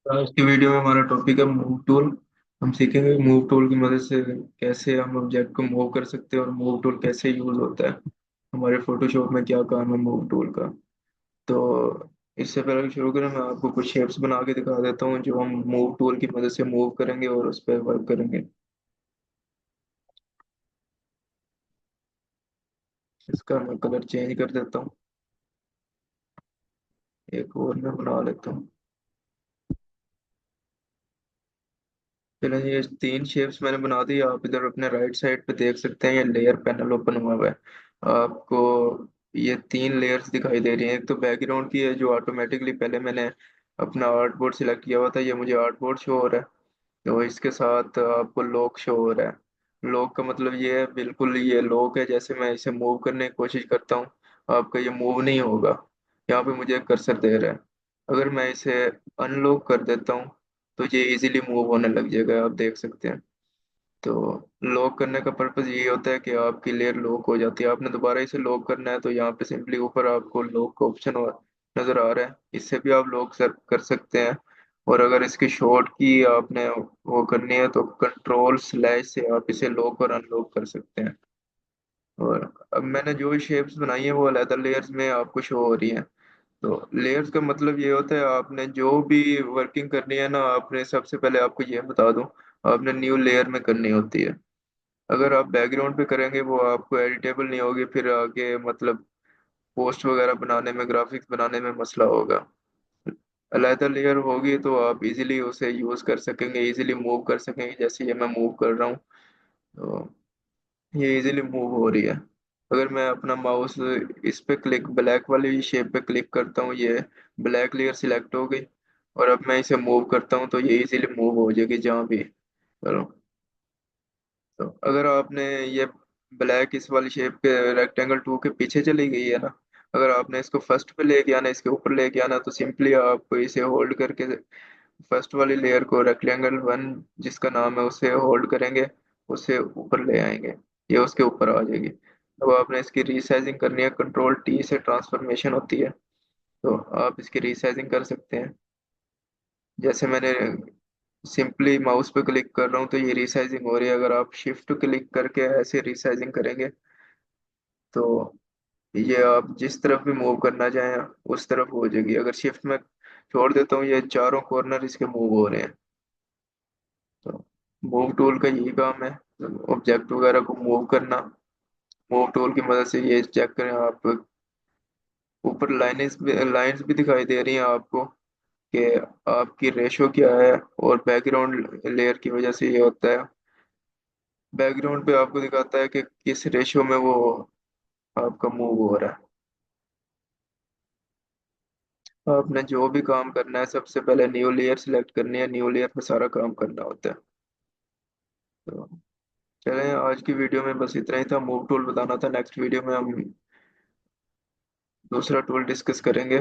आज की वीडियो में हमारा टॉपिक है मूव टूल। हम सीखेंगे मूव टूल की मदद से कैसे हम ऑब्जेक्ट को मूव कर सकते हैं और मूव टूल कैसे यूज होता है, हमारे फोटोशॉप में क्या काम है मूव टूल का। तो इससे पहले शुरू करें, मैं आपको कुछ शेप्स बना के दिखा देता हूँ जो हम मूव टूल की मदद से मूव करेंगे और उस पर वर्क करेंगे। इसका मैं कलर चेंज कर देता हूँ, एक और मैं बना लेता हूँ। चलिए, ये तीन शेप्स मैंने बना दी। आप इधर अपने राइट साइड पे देख सकते हैं, ये लेयर पैनल ओपन हुआ हुआ है। आपको ये तीन लेयर्स दिखाई दे रही हैं। एक तो बैकग्राउंड की है जो ऑटोमेटिकली पहले मैंने अपना आर्टबोर्ड सिलेक्ट किया हुआ था, ये मुझे आर्टबोर्ड शो हो रहा है। तो इसके साथ आपको लॉक शो हो रहा है। लॉक का मतलब ये है, बिल्कुल ये लॉक है, जैसे मैं इसे मूव करने की कोशिश करता हूँ आपका ये मूव नहीं होगा। यहाँ पे मुझे कर्सर दे रहा है। अगर मैं इसे अनलॉक कर देता हूँ तो ये इजीली मूव होने लग जाएगा, आप देख सकते हैं। तो लॉक करने का पर्पज यही होता है कि आपकी लेयर लॉक हो जाती है। आपने दोबारा इसे लॉक करना है तो यहाँ पे सिंपली ऊपर आपको लॉक का ऑप्शन नजर आ रहा है, इससे भी आप लॉक कर सकते हैं। और अगर इसकी शॉर्ट की आपने वो करनी है तो कंट्रोल स्लैश से आप इसे लॉक और अनलॉक कर सकते हैं। और अब मैंने जो शेप्स बनाई है वो अलग लेयर्स में आपको शो हो रही है। तो लेयर्स का मतलब ये होता है, आपने जो भी वर्किंग करनी है ना, आपने सबसे पहले आपको ये बता दूं, आपने न्यू लेयर में करनी होती है। अगर आप बैकग्राउंड पे करेंगे वो आपको एडिटेबल नहीं होगी, फिर आगे मतलब पोस्ट वगैरह बनाने में, ग्राफिक्स बनाने में मसला होगा। अलहदा लेयर होगी तो आप इजीली उसे यूज कर सकेंगे, इजीली मूव कर सकेंगे, जैसे ये मैं मूव कर रहा हूँ। तो ये इजीली मूव हो रही है। अगर मैं अपना माउस इस पे क्लिक, ब्लैक वाली शेप पे क्लिक करता हूँ, ये ब्लैक लेयर सिलेक्ट हो गई। और अब मैं इसे मूव करता हूँ तो ये इजीली मूव हो जाएगी जहाँ भी करो। तो अगर आपने ये ब्लैक इस वाली शेप के रेक्टेंगल टू के पीछे चली गई है ना, अगर आपने इसको फर्स्ट पे लेके आना, इसके ऊपर लेके आना, तो सिंपली आप इसे होल्ड करके फर्स्ट वाली लेयर को, रेक्टेंगल वन जिसका नाम है, उसे होल्ड करेंगे, उसे ऊपर ले आएंगे, ये उसके ऊपर आ जाएगी। अब आपने इसकी रीसाइजिंग करनी है, कंट्रोल टी से ट्रांसफॉर्मेशन होती है, तो आप इसकी रीसाइजिंग कर सकते हैं। जैसे मैंने सिंपली माउस पे क्लिक कर रहा हूँ तो ये रीसाइजिंग हो रही है। अगर आप शिफ्ट क्लिक करके ऐसे रीसाइजिंग करेंगे तो ये आप जिस तरफ भी मूव करना चाहें उस तरफ हो जाएगी। अगर शिफ्ट में छोड़ देता हूँ, ये चारों कॉर्नर इसके मूव हो रहे हैं। तो मूव टूल का यही काम है, ऑब्जेक्ट वगैरह को मूव करना। मूव टूल की मदद से ये चेक करें आप, ऊपर लाइंस भी दिखाई दे रही हैं आपको कि आपकी रेशो क्या है। और बैकग्राउंड लेयर की वजह से ये होता है, बैकग्राउंड पे आपको दिखाता है कि किस रेशियो में वो आपका मूव हो रहा है। आपने जो भी काम करना है सबसे पहले न्यू लेयर सिलेक्ट करनी है, न्यू लेयर पे सारा काम करना होता है। तो चलें, आज की वीडियो में बस इतना ही था, मूव टूल बताना था। नेक्स्ट वीडियो में हम दूसरा टूल डिस्कस करेंगे।